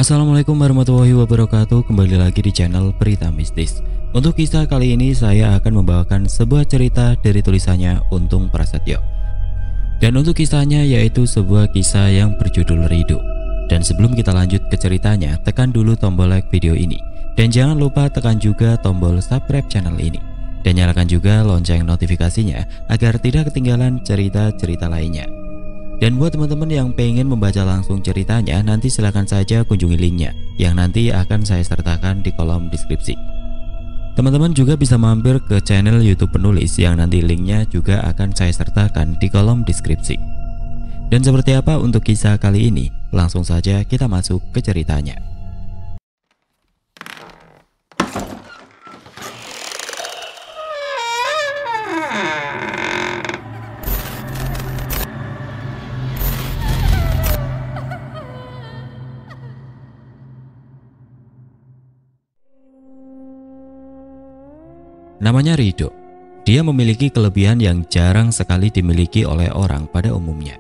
Assalamualaikum warahmatullahi wabarakatuh. Kembali lagi di channel Berita Mistis. Untuk kisah kali ini saya akan membawakan sebuah cerita dari tulisannya Untung Prasetyo. Dan untuk kisahnya yaitu sebuah kisah yang berjudul Ridho. Dan sebelum kita lanjut ke ceritanya, tekan dulu tombol like video ini. Dan jangan lupa tekan juga tombol subscribe channel ini. Dan nyalakan juga lonceng notifikasinya agar tidak ketinggalan cerita-cerita lainnya. Dan buat teman-teman yang pengen membaca langsung ceritanya, nanti silahkan saja kunjungi linknya yang nanti akan saya sertakan di kolom deskripsi. Teman-teman juga bisa mampir ke channel YouTube penulis yang nanti linknya juga akan saya sertakan di kolom deskripsi. Dan seperti apa untuk kisah kali ini? Langsung saja kita masuk ke ceritanya. Namanya Ridho. Dia memiliki kelebihan yang jarang sekali dimiliki oleh orang pada umumnya.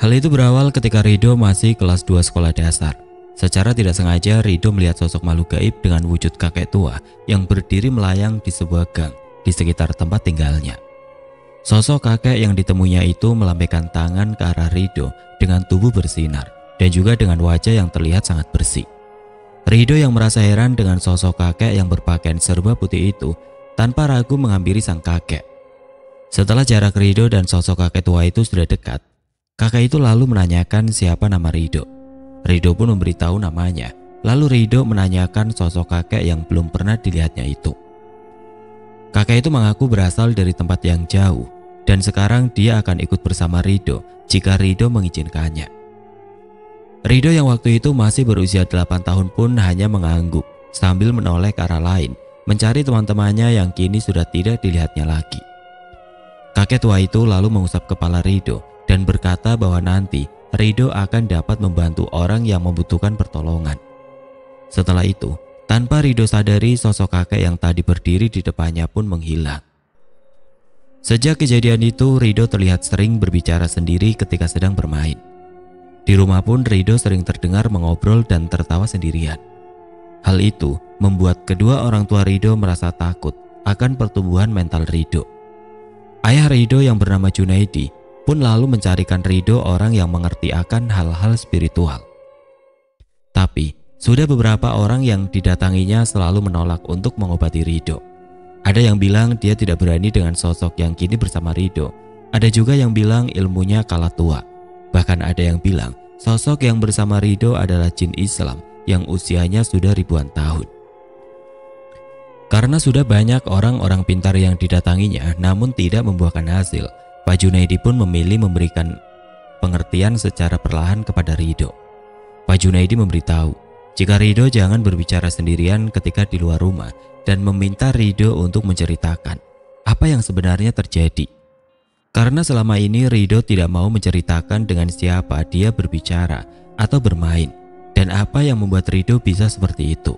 Hal itu berawal ketika Ridho masih kelas 2 sekolah dasar. Secara tidak sengaja Ridho melihat sosok makhluk gaib dengan wujud kakek tua yang berdiri melayang di sebuah gang di sekitar tempat tinggalnya. Sosok kakek yang ditemuinya itu melambaikan tangan ke arah Ridho dengan tubuh bersinar dan juga dengan wajah yang terlihat sangat bersih. Ridho yang merasa heran dengan sosok kakek yang berpakaian serba putih itu tanpa ragu menghampiri sang kakek. Setelah jarak Ridho dan sosok kakek tua itu sudah dekat, kakek itu lalu menanyakan siapa nama Ridho. Ridho pun memberitahu namanya. Lalu Ridho menanyakan sosok kakek yang belum pernah dilihatnya itu. Kakek itu mengaku berasal dari tempat yang jauh dan sekarang dia akan ikut bersama Ridho jika Ridho mengizinkannya. Ridho yang waktu itu masih berusia 8 tahun pun hanya mengangguk sambil menoleh ke arah lain, mencari teman-temannya yang kini sudah tidak dilihatnya lagi. Kakek tua itu lalu mengusap kepala Ridho dan berkata bahwa nanti Ridho akan dapat membantu orang yang membutuhkan pertolongan. Setelah itu, tanpa Ridho sadari sosok kakek yang tadi berdiri di depannya pun menghilang. Sejak kejadian itu, Ridho terlihat sering berbicara sendiri ketika sedang bermain. Di rumah pun Ridho sering terdengar mengobrol dan tertawa sendirian. Hal itu membuat kedua orang tua Ridho merasa takut akan pertumbuhan mental Ridho. Ayah Ridho yang bernama Junaidi pun lalu mencarikan Ridho orang yang mengerti akan hal-hal spiritual. Tapi sudah beberapa orang yang didatanginya selalu menolak untuk mengobati Ridho. Ada yang bilang dia tidak berani dengan sosok yang kini bersama Ridho. Ada juga yang bilang ilmunya kalah tua. Bahkan ada yang bilang sosok yang bersama Ridho adalah jin Islam yang usianya sudah ribuan tahun. Karena sudah banyak orang-orang pintar yang didatanginya namun tidak membuahkan hasil, Pak Junaidi pun memilih memberikan pengertian secara perlahan kepada Ridho. Pak Junaidi memberitahu jika Ridho jangan berbicara sendirian ketika di luar rumah dan meminta Ridho untuk menceritakan apa yang sebenarnya terjadi. Karena selama ini Ridho tidak mau menceritakan dengan siapa dia berbicara atau bermain dan apa yang membuat Ridho bisa seperti itu.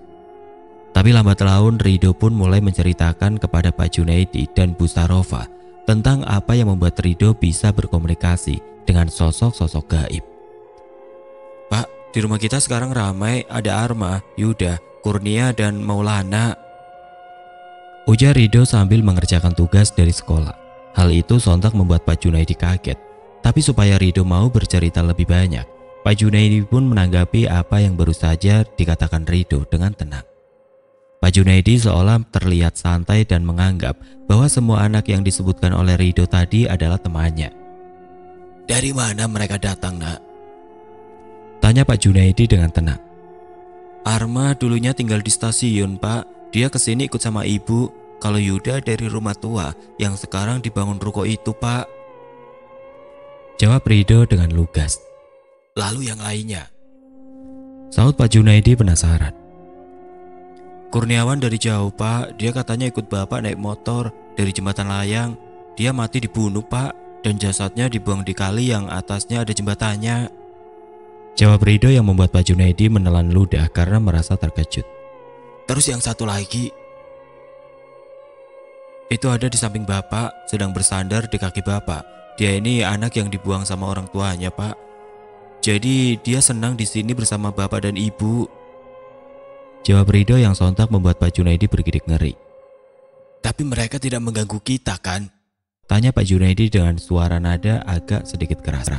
Tapi lambat laun Ridho pun mulai menceritakan kepada Pak Junaidi dan Bu Sarofa tentang apa yang membuat Ridho bisa berkomunikasi dengan sosok-sosok gaib. Pak, di rumah kita sekarang ramai, ada Arma, Yuda, Kurnia dan Maulana, ujar Ridho sambil mengerjakan tugas dari sekolah. Hal itu sontak membuat Pak Junaidi kaget. Tapi supaya Ridho mau bercerita lebih banyak, Pak Junaidi pun menanggapi apa yang baru saja dikatakan Ridho dengan tenang. Pak Junaidi seolah terlihat santai dan menganggap bahwa semua anak yang disebutkan oleh Ridho tadi adalah temannya. Dari mana mereka datang, nak? Tanya Pak Junaidi dengan tenang. Arma dulunya tinggal di stasiun, Pak. Dia kesini ikut sama ibu. Kalau Yuda dari rumah tua yang sekarang dibangun ruko itu, Pak. Jawab Ridho dengan lugas. Lalu yang lainnya? Saud Pak Junaidi penasaran. Kurniawan dari jauh, Pak. Dia katanya ikut bapak naik motor dari jembatan layang. Dia mati dibunuh, Pak. Dan jasadnya dibuang di kali yang atasnya ada jembatannya. Jawab Ridho yang membuat Pak Junaidi menelan ludah karena merasa terkejut. Terus yang satu lagi? Itu ada di samping bapak, sedang bersandar di kaki bapak. Dia ini anak yang dibuang sama orang tuanya, Pak. Jadi dia senang di sini bersama bapak dan ibu. Jawab Rido yang sontak membuat Pak Junaidi bergidik ngeri. Tapi mereka tidak mengganggu kita kan? Tanya Pak Junaidi dengan suara nada agak sedikit keras.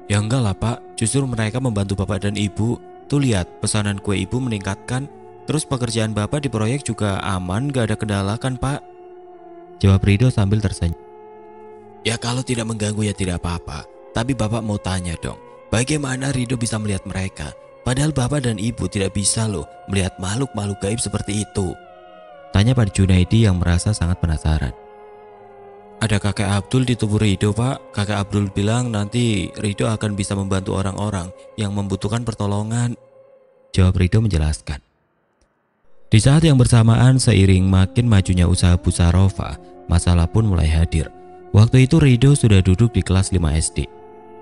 Ya enggak lah Pak, justru mereka membantu bapak dan ibu. Tuh lihat, pesanan kue ibu meningkatkan. Terus pekerjaan bapak di proyek juga aman, gak ada kendala kan Pak? Jawab Rido sambil tersenyum. Ya kalau tidak mengganggu ya tidak apa-apa. Tapi bapak mau tanya dong, bagaimana Rido bisa melihat mereka? Padahal bapak dan ibu tidak bisa loh melihat makhluk-makhluk gaib seperti itu. Tanya Pak Junaidi yang merasa sangat penasaran. Ada kakek Abdul di tubuh Rido Pak. Kakek Abdul bilang nanti Rido akan bisa membantu orang-orang yang membutuhkan pertolongan. Jawab Rido menjelaskan. Di saat yang bersamaan seiring makin majunya usaha Bu Sarofa, masalah pun mulai hadir. Waktu itu Rido sudah duduk di kelas 5 SD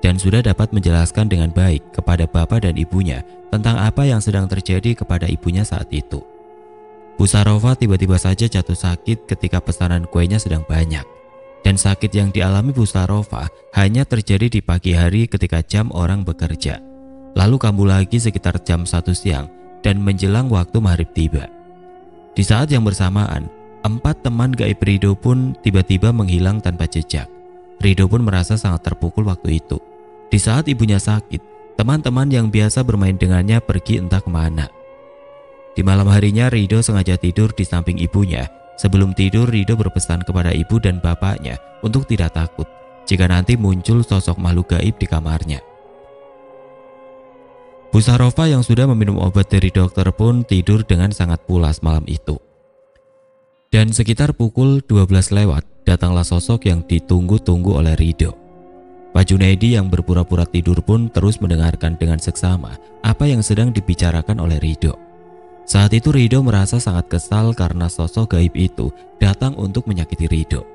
dan sudah dapat menjelaskan dengan baik kepada bapak dan ibunya tentang apa yang sedang terjadi kepada ibunya saat itu. Bu Sarofa tiba-tiba saja jatuh sakit ketika pesanan kuenya sedang banyak. Dan sakit yang dialami Bu Sarofa hanya terjadi di pagi hari ketika jam orang bekerja. Lalu kambuh lagi sekitar jam 1 siang dan menjelang waktu maghrib tiba. Di saat yang bersamaan, 4 teman gaib Rido pun tiba-tiba menghilang tanpa jejak. Rido pun merasa sangat terpukul waktu itu. Di saat ibunya sakit, teman-teman yang biasa bermain dengannya pergi entah kemana. Di malam harinya Rido sengaja tidur di samping ibunya. Sebelum tidur Rido berpesan kepada ibu dan bapaknya untuk tidak takut jika nanti muncul sosok makhluk gaib di kamarnya. Bu Sarofa yang sudah meminum obat dari dokter pun tidur dengan sangat pulas malam itu. Dan sekitar pukul 12 lewat datanglah sosok yang ditunggu-tunggu oleh Rido. Pak Junaidi yang berpura-pura tidur pun terus mendengarkan dengan seksama apa yang sedang dibicarakan oleh Rido. Saat itu Rido merasa sangat kesal karena sosok gaib itu datang untuk menyakiti Rido.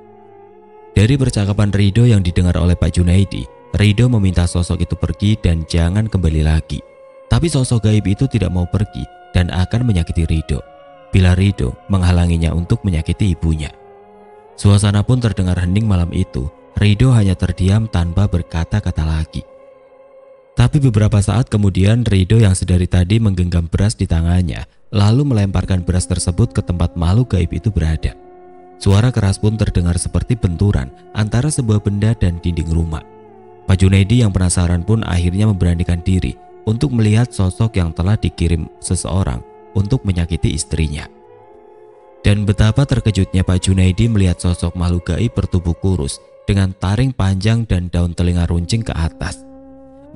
Dari percakapan Rido yang didengar oleh Pak Junaidi, Rido meminta sosok itu pergi dan jangan kembali lagi. Tapi sosok gaib itu tidak mau pergi dan akan menyakiti Rido bila Rido menghalanginya untuk menyakiti ibunya. Suasana pun terdengar hening malam itu. Rido hanya terdiam tanpa berkata-kata lagi. Tapi beberapa saat kemudian Rido yang sedari tadi menggenggam beras di tangannya lalu melemparkan beras tersebut ke tempat makhluk gaib itu berada. Suara keras pun terdengar seperti benturan antara sebuah benda dan dinding rumah. Pak Junaidi yang penasaran pun akhirnya memberanikan diri untuk melihat sosok yang telah dikirim seseorang untuk menyakiti istrinya. Dan betapa terkejutnya Pak Junaidi melihat sosok makhluk gaib bertubuh kurus dengan taring panjang dan daun telinga runcing ke atas.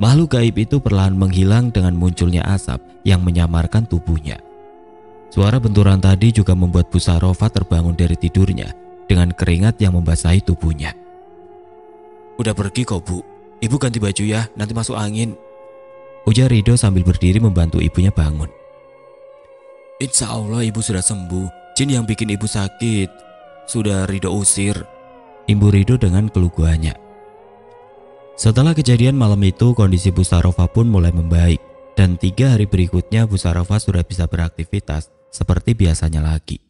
Makhluk gaib itu perlahan menghilang dengan munculnya asap yang menyamarkan tubuhnya. Suara benturan tadi juga membuat Bu Sarofa terbangun dari tidurnya dengan keringat yang membasahi tubuhnya. Udah pergi kok Bu, Ibu ganti baju ya, nanti masuk angin. Ujar Rido sambil berdiri membantu ibunya bangun. Insya Allah ibu sudah sembuh, jin yang bikin ibu sakit sudah Rido usir, imbu Rido dengan keluguannya. Setelah kejadian malam itu, kondisi Bu Sarofa pun mulai membaik. Dan 3 hari berikutnya Bu Sarofa sudah bisa beraktivitas seperti biasanya lagi.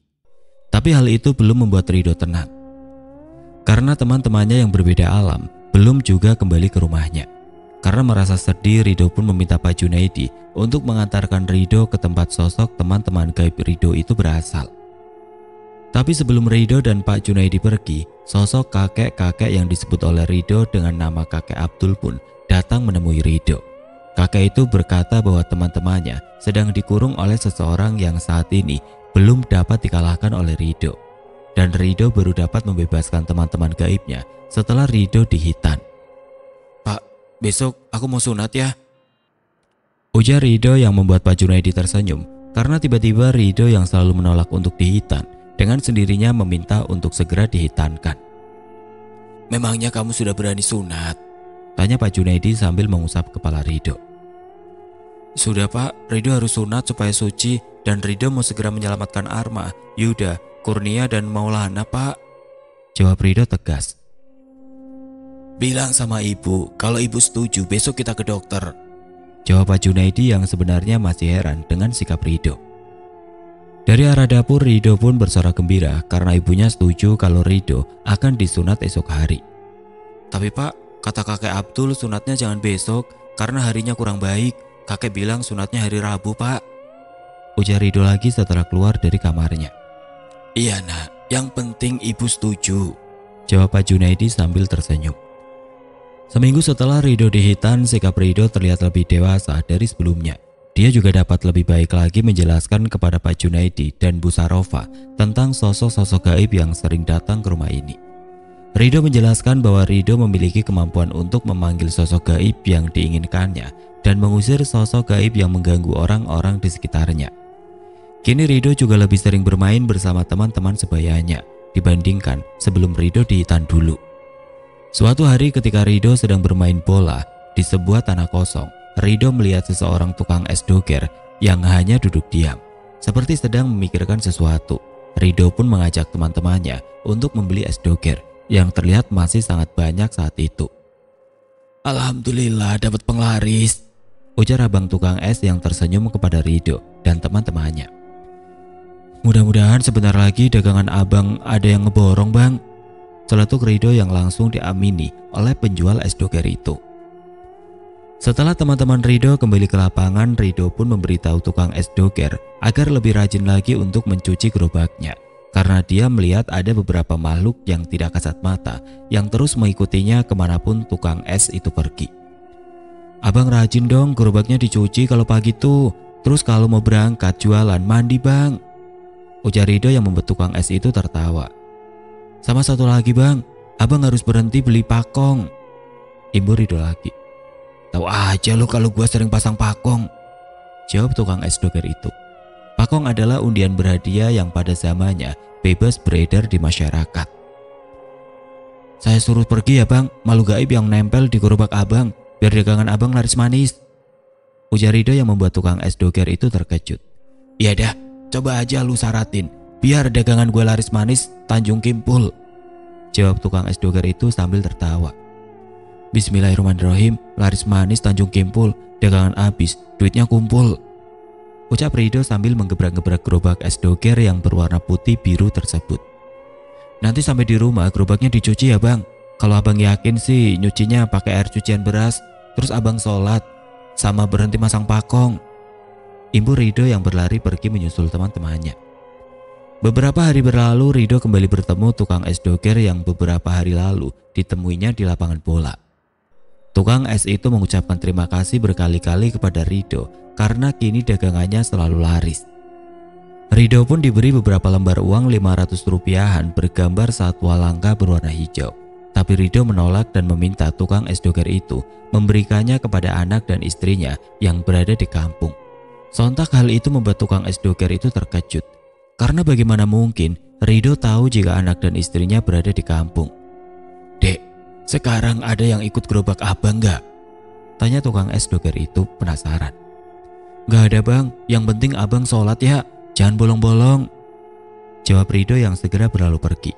Tapi hal itu belum membuat Rido tenang. Karena teman-temannya yang berbeda alam belum juga kembali ke rumahnya. Karena merasa sedih, Rido pun meminta Pak Junaidi untuk mengantarkan Rido ke tempat sosok teman-teman gaib Rido itu berasal. Tapi sebelum Rido dan Pak Junaidi pergi, sosok kakek-kakek yang disebut oleh Rido dengan nama kakek Abdul pun datang menemui Rido. Kakek itu berkata bahwa teman-temannya sedang dikurung oleh seseorang yang saat ini belum dapat dikalahkan oleh Rido. Dan Rido baru dapat membebaskan teman-teman gaibnya setelah Rido dihitan. Pak, besok aku mau sunat ya, ujar Rido yang membuat Pak Junaidi tersenyum karena tiba-tiba Rido yang selalu menolak untuk dihitan dengan sendirinya meminta untuk segera dihitankan. Memangnya kamu sudah berani sunat? Tanya Pak Junaidi sambil mengusap kepala Rido. Sudah Pak, Rido harus sunat supaya suci dan Rido mau segera menyelamatkan Arma, Yuda, Kurnia dan Maulana Pak, jawab Rido tegas. Bilang sama ibu, kalau ibu setuju besok kita ke dokter, jawab Pak Junaidi yang sebenarnya masih heran dengan sikap Rido. Dari arah dapur Rido pun bersorak gembira karena ibunya setuju kalau Rido akan disunat esok hari. Tapi Pak, kata kakek Abdul sunatnya jangan besok, karena harinya kurang baik. Kakek bilang sunatnya hari Rabu, Pak. Ujar Rido lagi setelah keluar dari kamarnya. Iya nak, yang penting ibu setuju, jawab Pak Junaidi sambil tersenyum. Seminggu setelah Rido dihitan, sikap Rido terlihat lebih dewasa dari sebelumnya. Dia juga dapat lebih baik lagi menjelaskan kepada Pak Junaidi dan Bu Sarofa tentang sosok-sosok gaib yang sering datang ke rumah ini. Rido menjelaskan bahwa Rido memiliki kemampuan untuk memanggil sosok gaib yang diinginkannya dan mengusir sosok gaib yang mengganggu orang-orang di sekitarnya. Kini Rido juga lebih sering bermain bersama teman-teman sebayanya dibandingkan sebelum Rido dihitan dulu. Suatu hari ketika Rido sedang bermain bola di sebuah tanah kosong, Rido melihat seseorang tukang es doger yang hanya duduk diam, seperti sedang memikirkan sesuatu. Rido pun mengajak teman-temannya untuk membeli es doger yang terlihat masih sangat banyak saat itu. Alhamdulillah dapat penglaris, ujar abang tukang es yang tersenyum kepada Rido dan teman-temannya. Mudah-mudahan sebentar lagi dagangan abang ada yang ngeborong, bang, celetuk Rido yang langsung diamini oleh penjual es doger itu. Setelah teman-teman Rido kembali ke lapangan, Rido pun memberitahu tukang es doger agar lebih rajin lagi untuk mencuci gerobaknya. Karena dia melihat ada beberapa makhluk yang tidak kasat mata yang terus mengikutinya kemanapun tukang es itu pergi. Abang rajin dong gerobaknya dicuci kalau pagi tuh. Terus kalau mau berangkat jualan mandi, bang, ujar Rido yang membuat tukang es itu tertawa. Sama satu lagi, bang, abang harus berhenti beli pakong, imbau Rido lagi. Tahu aja lo kalau gua sering pasang pakong, jawab tukang es doger itu. Pakong adalah undian berhadiah yang pada zamannya bebas beredar di masyarakat. Saya suruh pergi ya, bang, malu gaib yang nempel di gerobak abang biar dagangan abang laris manis, ujar Rido yang membuat tukang es doger itu terkejut. Iya dah, coba aja lu syaratin biar dagangan gue laris manis Tanjung Kimpul, jawab tukang es doger itu sambil tertawa. Bismillahirrahmanirrahim, laris manis Tanjung Kimpul, dagangan habis, duitnya kumpul, ucap Rido sambil menggebrak-gebrak gerobak es doger yang berwarna putih biru tersebut. Nanti sampai di rumah gerobaknya dicuci ya, bang. Kalau abang yakin sih nyucinya pakai air cucian beras, terus abang sholat sama berhenti masang pakong, imbau Rido yang berlari pergi menyusul teman-temannya. Beberapa hari berlalu, Rido kembali bertemu tukang es doger yang beberapa hari lalu ditemuinya di lapangan bola. Tukang es itu mengucapkan terima kasih berkali-kali kepada Rido karena kini dagangannya selalu laris. Rido pun diberi beberapa lembar uang 500 rupiahan bergambar satwa langka berwarna hijau. Tapi Rido menolak dan meminta tukang es doger itu memberikannya kepada anak dan istrinya yang berada di kampung. Sontak hal itu membuat tukang es doger itu terkejut. Karena bagaimana mungkin Rido tahu jika anak dan istrinya berada di kampung. Dek, sekarang ada yang ikut gerobak abang gak? Tanya tukang es doger itu penasaran. Gak ada, bang, yang penting abang sholat ya, jangan bolong-bolong, jawab Rido yang segera berlalu pergi.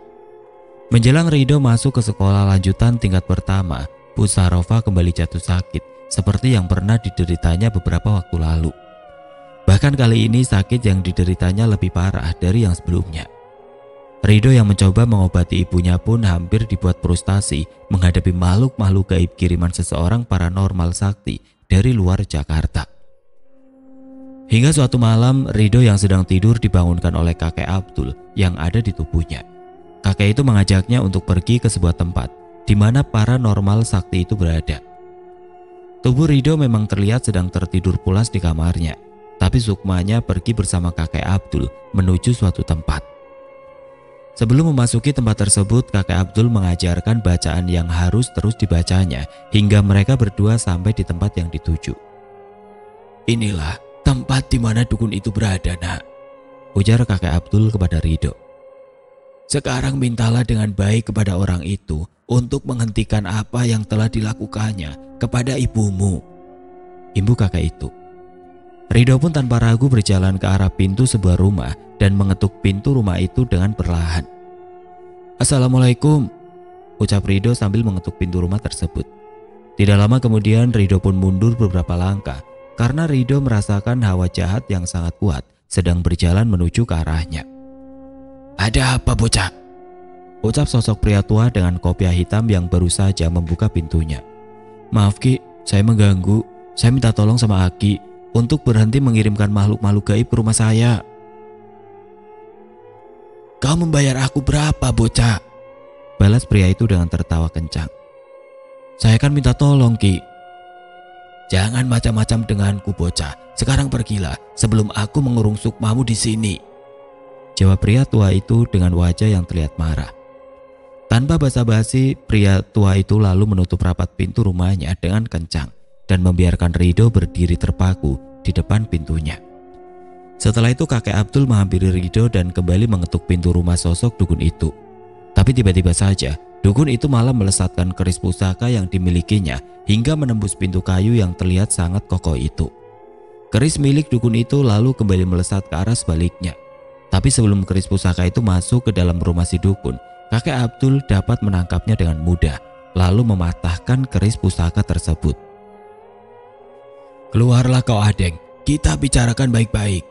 Menjelang Rido masuk ke sekolah lanjutan tingkat pertama, Bu Sarofa kembali jatuh sakit seperti yang pernah dideritanya beberapa waktu lalu. Bahkan kali ini sakit yang dideritanya lebih parah dari yang sebelumnya. Rido yang mencoba mengobati ibunya pun hampir dibuat frustasi menghadapi makhluk-makhluk gaib kiriman seseorang paranormal sakti dari luar Jakarta. Hingga suatu malam, Rido yang sedang tidur dibangunkan oleh kakek Abdul yang ada di tubuhnya. Kakek itu mengajaknya untuk pergi ke sebuah tempat di mana paranormal sakti itu berada. Tubuh Rido memang terlihat sedang tertidur pulas di kamarnya, tapi sukmanya pergi bersama kakek Abdul menuju suatu tempat. Sebelum memasuki tempat tersebut, kakek Abdul mengajarkan bacaan yang harus terus dibacanya hingga mereka berdua sampai di tempat yang dituju. Inilah tempat di mana dukun itu berada, nak, ujar kakek Abdul kepada Rido. Sekarang mintalah dengan baik kepada orang itu untuk menghentikan apa yang telah dilakukannya kepada ibumu, imbu kakek itu. Rido pun tanpa ragu berjalan ke arah pintu sebuah rumah dan mengetuk pintu rumah itu dengan perlahan. Assalamualaikum, ucap Rido sambil mengetuk pintu rumah tersebut. Tidak lama kemudian Rido pun mundur beberapa langkah karena Rido merasakan hawa jahat yang sangat kuat sedang berjalan menuju ke arahnya. Ada apa, bocah? Ucap sosok pria tua dengan kopiah hitam yang baru saja membuka pintunya. Maaf Ki, Saya mengganggu. Saya minta tolong sama Aki untuk berhenti mengirimkan makhluk-makhluk gaib ke rumah saya. Kau membayar aku berapa, bocah? Balas pria itu dengan tertawa kencang. Saya kan minta tolong, Ki. Jangan macam-macam denganku, bocah. Sekarang pergilah sebelum aku mengurung sukmamu di sini. Jawab pria tua itu dengan wajah yang terlihat marah. Tanpa basa-basi, pria tua itu lalu menutup rapat pintu rumahnya dengan kencang dan membiarkan Rido berdiri terpaku di depan pintunya. Setelah itu kakek Abdul menghampiri Rido dan kembali mengetuk pintu rumah sosok dukun itu. Tapi tiba-tiba saja, dukun itu malah melesatkan keris pusaka yang dimilikinya hingga menembus pintu kayu yang terlihat sangat kokoh itu. Keris milik dukun itu lalu kembali melesat ke arah sebaliknya. Tapi sebelum keris pusaka itu masuk ke dalam rumah si dukun, kakek Abdul dapat menangkapnya dengan mudah, lalu mematahkan keris pusaka tersebut. Keluarlah kau, Adeng, kita bicarakan baik-baik,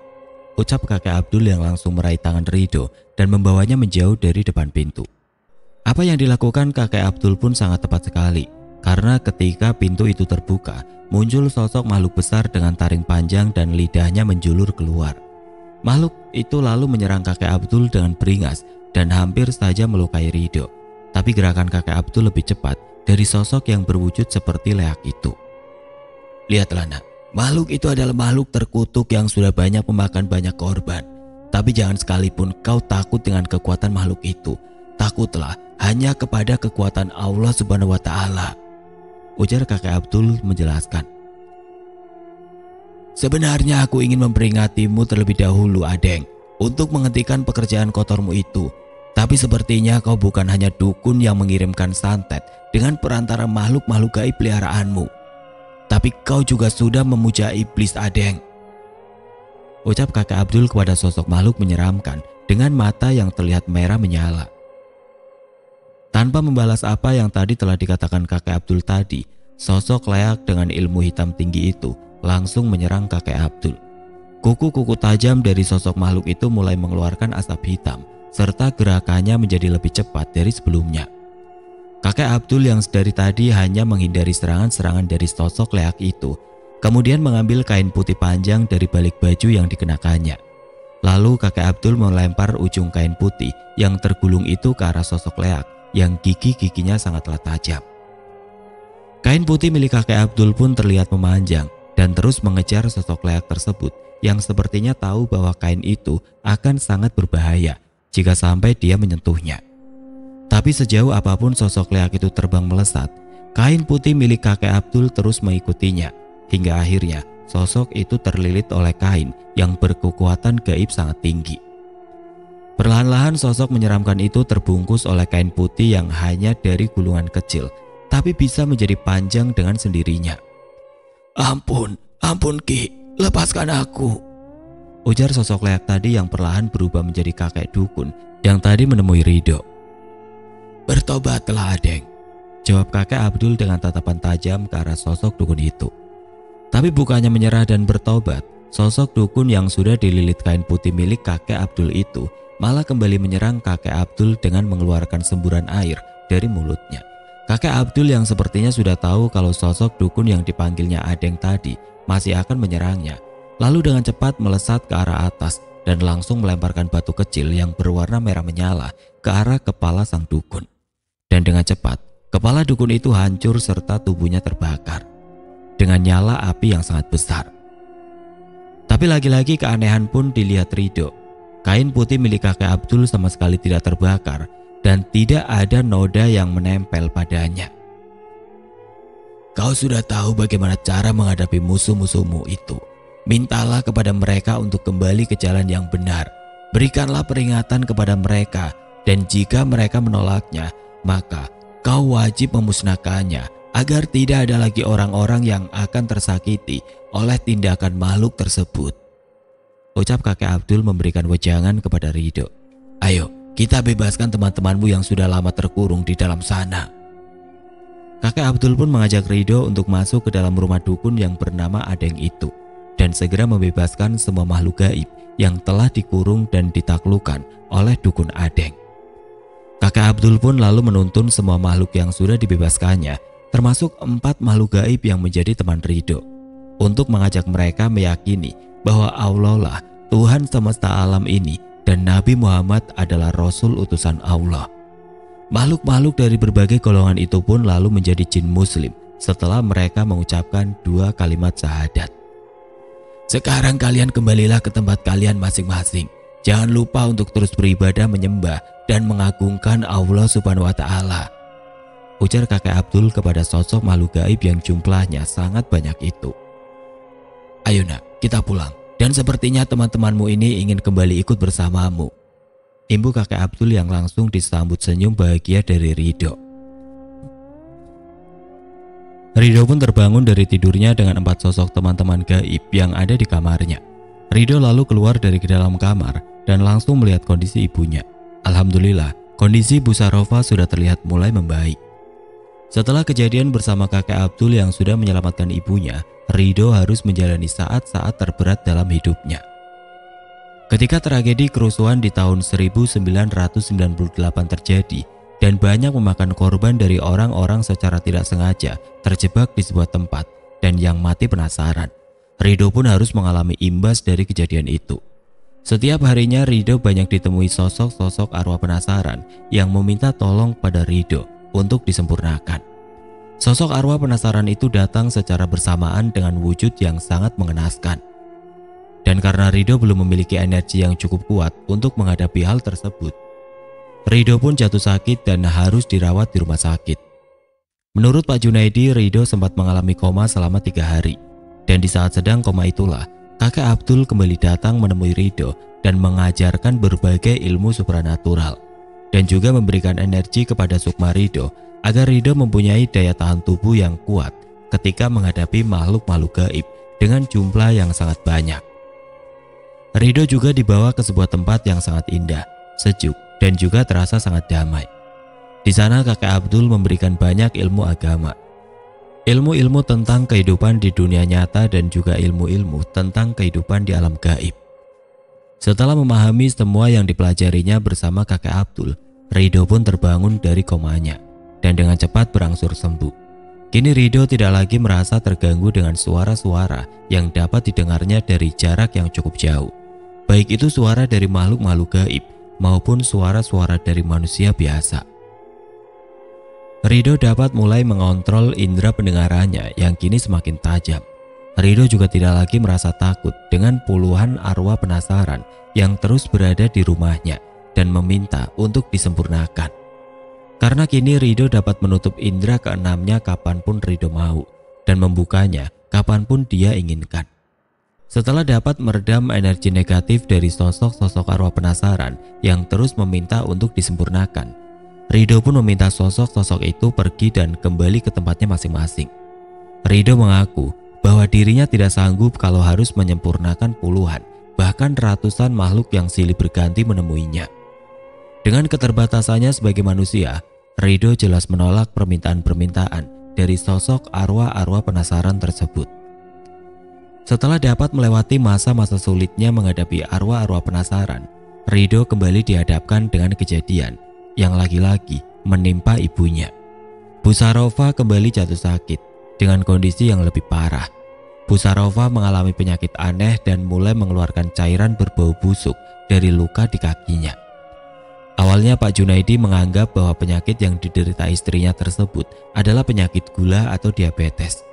ucap kakek Abdul yang langsung meraih tangan Rido dan membawanya menjauh dari depan pintu. Apa yang dilakukan kakek Abdul pun sangat tepat sekali, karena ketika pintu itu terbuka, muncul sosok makhluk besar dengan taring panjang dan lidahnya menjulur keluar. Makhluk itu lalu menyerang kakek Abdul dengan beringas dan hampir saja melukai Rido. Tapi gerakan kakek Abdul lebih cepat dari sosok yang berwujud seperti leak itu. Lihatlah nak, makhluk itu adalah makhluk terkutuk yang sudah banyak memakan banyak korban. Tapi jangan sekalipun kau takut dengan kekuatan makhluk itu. Takutlah hanya kepada kekuatan Allah Subhanahu wa Ta'ala, ujar kakek Abdul menjelaskan. Sebenarnya aku ingin memperingatimu terlebih dahulu, Adeng, untuk menghentikan pekerjaan kotormu itu. Tapi sepertinya kau bukan hanya dukun yang mengirimkan santet dengan perantara makhluk-makhluk gaib peliharaanmu, tapi kau juga sudah memuja iblis, Adeng, ucap kakek Abdul kepada sosok makhluk menyeramkan dengan mata yang terlihat merah menyala. Tanpa membalas apa yang tadi telah dikatakan kakek Abdul tadi, sosok leak dengan ilmu hitam tinggi itu langsung menyerang kakek Abdul. Kuku-kuku tajam dari sosok makhluk itu mulai mengeluarkan asap hitam, serta gerakannya menjadi lebih cepat dari sebelumnya. Kakek Abdul yang dari tadi hanya menghindari serangan-serangan dari sosok leak itu, kemudian mengambil kain putih panjang dari balik baju yang dikenakannya. Lalu kakek Abdul melempar ujung kain putih yang tergulung itu ke arah sosok leak yang gigi-giginya sangatlah tajam. Kain putih milik kakek Abdul pun terlihat memanjang dan terus mengejar sosok leak tersebut yang sepertinya tahu bahwa kain itu akan sangat berbahaya jika sampai dia menyentuhnya. Tapi sejauh apapun sosok leak itu terbang melesat, kain putih milik kakek Abdul terus mengikutinya hingga akhirnya sosok itu terlilit oleh kain yang berkekuatan gaib sangat tinggi. Perlahan-lahan sosok menyeramkan itu terbungkus oleh kain putih yang hanya dari gulungan kecil, tapi bisa menjadi panjang dengan sendirinya. Ampun, ampun Ki, lepaskan aku, ujar sosok leak tadi yang perlahan berubah menjadi kakek dukun yang tadi menemui Rido. Bertobatlah, Adeng, jawab kakek Abdul dengan tatapan tajam ke arah sosok dukun itu. Tapi bukannya menyerah dan bertobat, sosok dukun yang sudah dililit kain putih milik kakek Abdul itu malah kembali menyerang kakek Abdul dengan mengeluarkan semburan air dari mulutnya. Kakek Abdul yang sepertinya sudah tahu kalau sosok dukun yang dipanggilnya Adeng tadi masih akan menyerangnya, lalu dengan cepat melesat ke arah atas dan langsung melemparkan batu kecil yang berwarna merah menyala ke arah kepala sang dukun. Dan dengan cepat, kepala dukun itu hancur serta tubuhnya terbakar dengan nyala api yang sangat besar. Tapi lagi-lagi keanehan pun dilihat Rido. Kain putih milik kakek Abdul sama sekali tidak terbakar dan tidak ada noda yang menempel padanya. Kau sudah tahu bagaimana cara menghadapi musuh-musuhmu itu. Mintalah kepada mereka untuk kembali ke jalan yang benar. Berikanlah peringatan kepada mereka, dan jika mereka menolaknya, maka kau wajib memusnahkannya agar tidak ada lagi orang-orang yang akan tersakiti oleh tindakan makhluk tersebut, ucap kakek Abdul memberikan wejangan kepada Rido. Ayo, kita bebaskan teman-temanmu yang sudah lama terkurung di dalam sana. Kakek Abdul pun mengajak Rido untuk masuk ke dalam rumah dukun yang bernama Adeng itu dan segera membebaskan semua makhluk gaib yang telah dikurung dan ditaklukkan oleh dukun Adeng. Kakek Abdul pun lalu menuntun semua makhluk yang sudah dibebaskannya termasuk 4 makhluk gaib yang menjadi teman Ridho, untuk mengajak mereka meyakini bahwa Allah lah Tuhan semesta alam ini dan Nabi Muhammad adalah Rasul utusan Allah. Makhluk-makhluk dari berbagai golongan itu pun lalu menjadi jin muslim setelah mereka mengucapkan 2 kalimat syahadat. Sekarang kalian kembalilah ke tempat kalian masing-masing. Jangan lupa untuk terus beribadah, menyembah dan mengagungkan Allah Subhanahu wa Ta'ala, ujar kakek Abdul kepada sosok makhluk gaib yang jumlahnya sangat banyak itu. Ayo nak, kita pulang. Dan sepertinya teman-temanmu ini ingin kembali ikut bersamamu, imbu kakek Abdul yang langsung disambut senyum bahagia dari Ridho. Ridho pun terbangun dari tidurnya dengan 4 sosok teman-teman gaib yang ada di kamarnya. Ridho lalu keluar dari ke dalam kamar dan langsung melihat kondisi ibunya. Alhamdulillah, kondisi Bu Sarofa sudah terlihat mulai membaik. Setelah kejadian bersama kakek Abdul yang sudah menyelamatkan ibunya, Ridho harus menjalani saat-saat terberat dalam hidupnya. Ketika tragedi kerusuhan di tahun 1998 terjadi dan banyak memakan korban dari orang-orang secara tidak sengaja terjebak di sebuah tempat dan yang mati penasaran, Ridho pun harus mengalami imbas dari kejadian itu. Setiap harinya Ridho banyak ditemui sosok-sosok arwah penasaran yang meminta tolong pada Ridho untuk disempurnakan. Sosok arwah penasaran itu datang secara bersamaan dengan wujud yang sangat mengenaskan. Dan karena Ridho belum memiliki energi yang cukup kuat untuk menghadapi hal tersebut, Ridho pun jatuh sakit dan harus dirawat di rumah sakit. Menurut Pak Junaidi, Ridho sempat mengalami koma selama 3 hari. Dan di saat sedang koma itulah, kakek Abdul kembali datang menemui Ridho dan mengajarkan berbagai ilmu supranatural dan juga memberikan energi kepada Sukma Ridho agar Ridho mempunyai daya tahan tubuh yang kuat ketika menghadapi makhluk-makhluk gaib dengan jumlah yang sangat banyak. Ridho juga dibawa ke sebuah tempat yang sangat indah, sejuk, dan juga terasa sangat damai. Di sana kakek Abdul memberikan banyak ilmu agama. Ilmu-ilmu tentang kehidupan di dunia nyata dan juga ilmu-ilmu tentang kehidupan di alam gaib. Setelah memahami semua yang dipelajarinya bersama kakek Abdul, Ridho pun terbangun dari komanya dan dengan cepat berangsur sembuh. Kini Ridho tidak lagi merasa terganggu dengan suara-suara yang dapat didengarnya dari jarak yang cukup jauh, baik itu suara dari makhluk-makhluk gaib maupun suara-suara dari manusia biasa. Ridho dapat mulai mengontrol indera pendengarannya yang kini semakin tajam. Ridho juga tidak lagi merasa takut dengan puluhan arwah penasaran yang terus berada di rumahnya dan meminta untuk disempurnakan. Karena kini Ridho dapat menutup indera keenamnya kapanpun Ridho mau dan membukanya kapanpun dia inginkan. Setelah dapat meredam energi negatif dari sosok-sosok arwah penasaran yang terus meminta untuk disempurnakan, Ridho pun meminta sosok-sosok itu pergi dan kembali ke tempatnya masing-masing. Ridho mengaku bahwa dirinya tidak sanggup kalau harus menyempurnakan puluhan, bahkan ratusan makhluk yang silih berganti menemuinya. Dengan keterbatasannya sebagai manusia, Ridho jelas menolak permintaan-permintaan dari sosok arwah-arwah penasaran tersebut. Setelah dapat melewati masa-masa sulitnya menghadapi arwah-arwah penasaran, Ridho kembali dihadapkan dengan kejadian yang lagi-lagi menimpa ibunya. Bu Sarofa kembali jatuh sakit dengan kondisi yang lebih parah. Bu Sarofa mengalami penyakit aneh dan mulai mengeluarkan cairan berbau busuk dari luka di kakinya. Awalnya Pak Junaidi menganggap bahwa penyakit yang diderita istrinya tersebut adalah penyakit gula atau diabetes.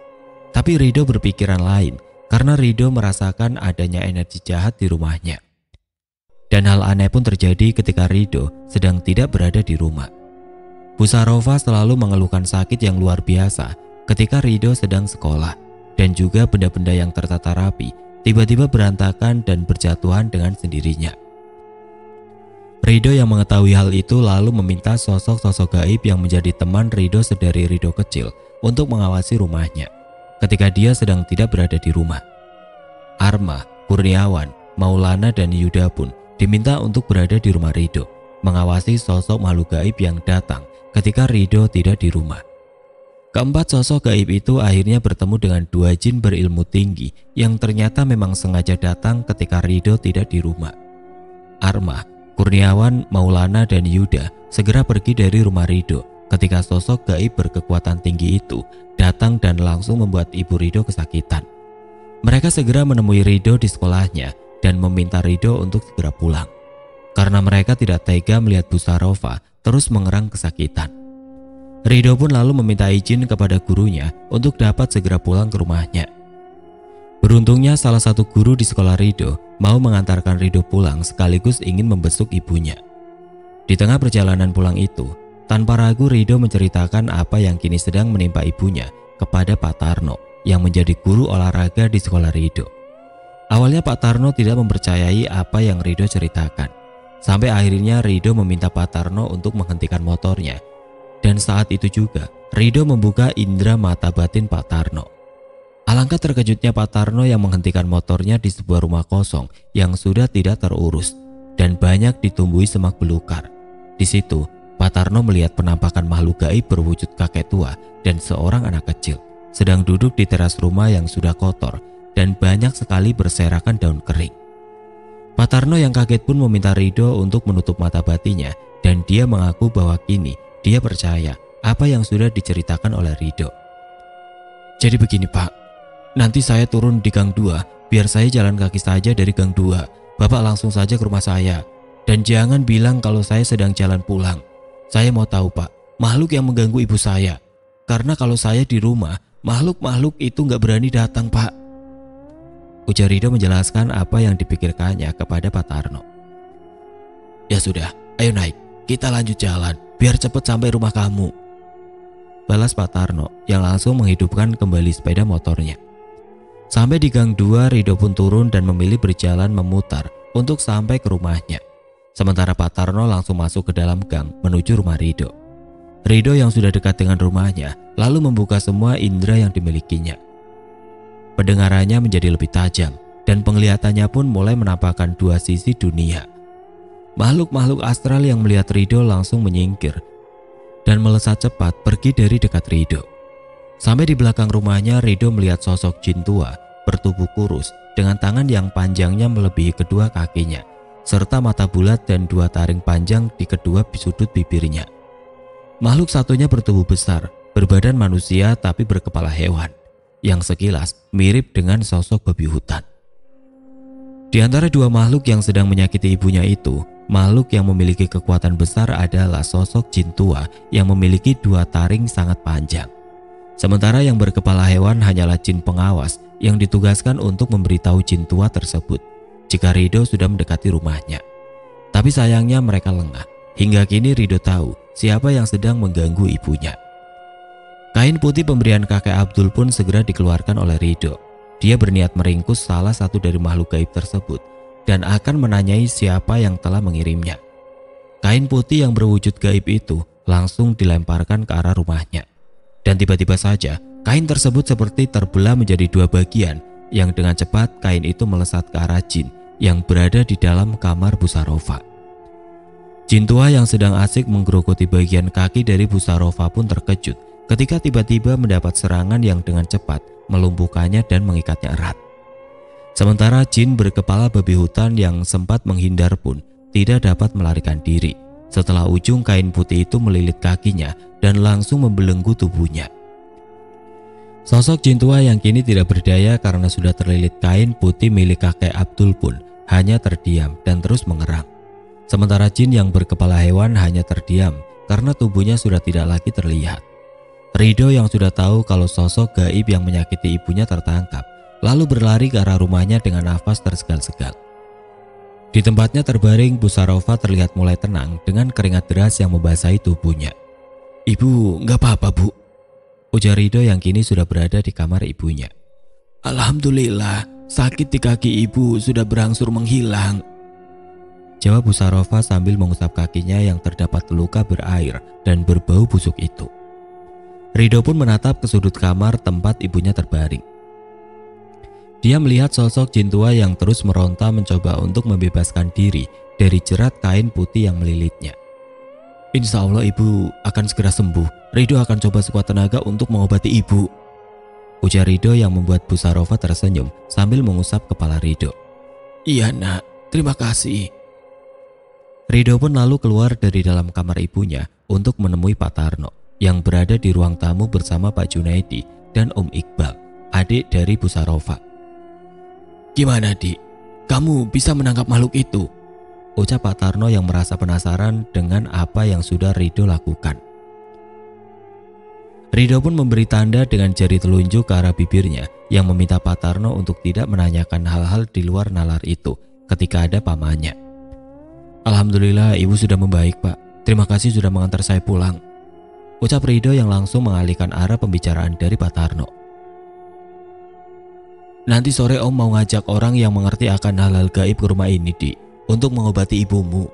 Tapi Ridho berpikiran lain karena Ridho merasakan adanya energi jahat di rumahnya. Dan hal aneh pun terjadi ketika Ridho sedang tidak berada di rumah. Bu Sarofa selalu mengeluhkan sakit yang luar biasa ketika Ridho sedang sekolah, dan juga benda-benda yang tertata rapi tiba-tiba berantakan dan berjatuhan dengan sendirinya. Ridho yang mengetahui hal itu lalu meminta sosok-sosok gaib yang menjadi teman Ridho sedari Ridho kecil untuk mengawasi rumahnya ketika dia sedang tidak berada di rumah. Arma, Kurniawan, Maulana, dan Yuda pun diminta untuk berada di rumah Ridho, mengawasi sosok makhluk gaib yang datang ketika Ridho tidak di rumah. Keempat sosok gaib itu akhirnya bertemu dengan 2 jin berilmu tinggi yang ternyata memang sengaja datang ketika Ridho tidak di rumah. Arma, Kurniawan, Maulana, dan Yuda segera pergi dari rumah Ridho ketika sosok gaib berkekuatan tinggi itu datang dan langsung membuat Ibu Rido kesakitan. Mereka segera menemui Rido di sekolahnya dan meminta Rido untuk segera pulang, karena mereka tidak tega melihat Bu Sarofa terus mengerang kesakitan. Rido pun lalu meminta izin kepada gurunya untuk dapat segera pulang ke rumahnya. Beruntungnya salah satu guru di sekolah Rido mau mengantarkan Rido pulang sekaligus ingin membesuk ibunya. Di tengah perjalanan pulang itu, tanpa ragu Rido menceritakan apa yang kini sedang menimpa ibunya kepada Pak Tarno yang menjadi guru olahraga di sekolah Rido. Awalnya Pak Tarno tidak mempercayai apa yang Rido ceritakan. Sampai akhirnya Rido meminta Pak Tarno untuk menghentikan motornya. Dan saat itu juga Rido membuka indera mata batin Pak Tarno. Alangkah terkejutnya Pak Tarno yang menghentikan motornya di sebuah rumah kosong yang sudah tidak terurus dan banyak ditumbuhi semak belukar. Di situ Pak Tarno melihat penampakan makhluk gaib berwujud kakek tua dan seorang anak kecil sedang duduk di teras rumah yang sudah kotor dan banyak sekali berserakan daun kering. Pak Tarno yang kaget pun meminta Rido untuk menutup mata batinnya dan dia mengaku bahwa kini dia percaya apa yang sudah diceritakan oleh Rido. Jadi begini Pak, nanti saya turun di gang 2, biar saya jalan kaki saja dari gang 2. Bapak langsung saja ke rumah saya. Dan jangan bilang kalau saya sedang jalan pulang. Saya mau tahu Pak, makhluk yang mengganggu ibu saya. Karena kalau saya di rumah, makhluk-makhluk itu nggak berani datang Pak. Ujar Rido menjelaskan apa yang dipikirkannya kepada Pak Tarno. Ya sudah, ayo naik, kita lanjut jalan, biar cepat sampai rumah kamu. Balas Pak Tarno yang langsung menghidupkan kembali sepeda motornya. Sampai di gang 2, Rido pun turun dan memilih berjalan memutar untuk sampai ke rumahnya. Sementara Pak Tarno langsung masuk ke dalam gang menuju rumah Rido. Rido yang sudah dekat dengan rumahnya lalu membuka semua indera yang dimilikinya. Pendengarannya menjadi lebih tajam dan penglihatannya pun mulai menampakkan dua sisi dunia. Makhluk-makhluk astral yang melihat Rido langsung menyingkir dan melesat cepat pergi dari dekat Rido. Sampai di belakang rumahnya, Rido melihat sosok jin tua bertubuh kurus dengan tangan yang panjangnya melebihi kedua kakinya, serta mata bulat dan dua taring panjang di kedua sudut bibirnya. Makhluk satunya bertubuh besar, berbadan manusia tapi berkepala hewan, yang sekilas mirip dengan sosok babi hutan. Di antara dua makhluk yang sedang menyakiti ibunya itu, makhluk yang memiliki kekuatan besar adalah sosok jin tua yang memiliki dua taring sangat panjang. Sementara yang berkepala hewan hanyalah jin pengawas yang ditugaskan untuk memberitahu jin tua tersebut jika Rido sudah mendekati rumahnya. Tapi sayangnya mereka lengah. Hingga kini Rido tahu siapa yang sedang mengganggu ibunya. Kain putih pemberian kakek Abdul pun segera dikeluarkan oleh Rido. Dia berniat meringkus salah satu dari makhluk gaib tersebut dan akan menanyai siapa yang telah mengirimnya. Kain putih yang berwujud gaib itu langsung dilemparkan ke arah rumahnya. Dan tiba-tiba saja kain tersebut seperti terbelah menjadi dua bagian yang dengan cepat kain itu melesat ke arah jin yang berada di dalam kamar Bu Sarofa. Jin tua yang sedang asik menggerogoti bagian kaki dari Bu Sarofa pun terkejut ketika tiba-tiba mendapat serangan yang dengan cepat melumpuhkannya dan mengikatnya erat. Sementara jin berkepala babi hutan yang sempat menghindar pun tidak dapat melarikan diri setelah ujung kain putih itu melilit kakinya dan langsung membelenggu tubuhnya. Sosok jin tua yang kini tidak berdaya karena sudah terlilit kain putih milik kakek Abdul pun hanya terdiam dan terus mengerang. Sementara jin yang berkepala hewan hanya terdiam karena tubuhnya sudah tidak lagi terlihat. Rido yang sudah tahu kalau sosok gaib yang menyakiti ibunya tertangkap, lalu berlari ke arah rumahnya dengan nafas tersegal-segal. Di tempatnya terbaring, Bu Sarofa terlihat mulai tenang dengan keringat deras yang membasahi tubuhnya. "Ibu, nggak apa-apa Bu," ujar Rido yang kini sudah berada di kamar ibunya. "Alhamdulillah, sakit di kaki ibu sudah berangsur menghilang," jawab Bu Sarofa sambil mengusap kakinya yang terdapat luka berair dan berbau busuk itu. Rido pun menatap ke sudut kamar tempat ibunya terbaring. Dia melihat sosok jin tua yang terus meronta mencoba untuk membebaskan diri dari jerat kain putih yang melilitnya. "Insya Allah ibu akan segera sembuh. Rido akan coba sekuat tenaga untuk mengobati ibu," ujar Rido yang membuat Bu Sarofa tersenyum sambil mengusap kepala Rido. "Iya nak, terima kasih." Rido pun lalu keluar dari dalam kamar ibunya untuk menemui Pak Tarno. yang berada di ruang tamu bersama Pak Junaidi dan Om Iqbal, adik dari Bu Sarofa. "Gimana, Dik? Kamu bisa menangkap makhluk itu?" ucap Pak Tarno yang merasa penasaran dengan apa yang sudah Rido lakukan. Rido pun memberi tanda dengan jari telunjuk ke arah bibirnya yang meminta Pak Tarno untuk tidak menanyakan hal-hal di luar nalar itu ketika ada pamannya. "Alhamdulillah ibu sudah membaik, Pak. Terima kasih sudah mengantar saya pulang," ucap Rido yang langsung mengalihkan arah pembicaraan dari Pak Tarno. "Nanti sore Om mau ngajak orang yang mengerti akan hal-hal gaib ke rumah ini, Dik, untuk mengobati ibumu,"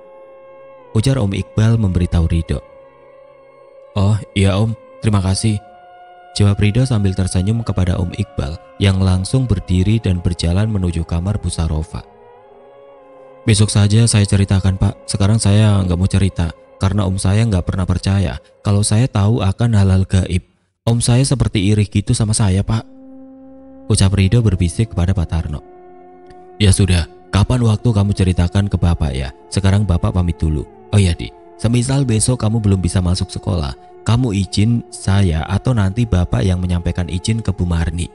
ujar Om Iqbal memberitahu Rido. "Oh iya Om, terima kasih," jawab Rido sambil tersenyum kepada Om Iqbal yang langsung berdiri dan berjalan menuju kamar Bu Sarofa. "Besok saja saya ceritakan, Pak. Sekarang saya nggak mau cerita karena Om saya nggak pernah percaya kalau saya tahu akan hal-hal gaib. Om saya seperti iri gitu sama saya, Pak," ucap Rido berbisik kepada Pak Tarno. "Ya sudah, kapan waktu kamu ceritakan ke Bapak ya. Sekarang Bapak pamit dulu. Oh ya, Dik, semisal besok kamu belum bisa masuk sekolah, kamu izin saya atau nanti Bapak yang menyampaikan izin ke Bu Marni,"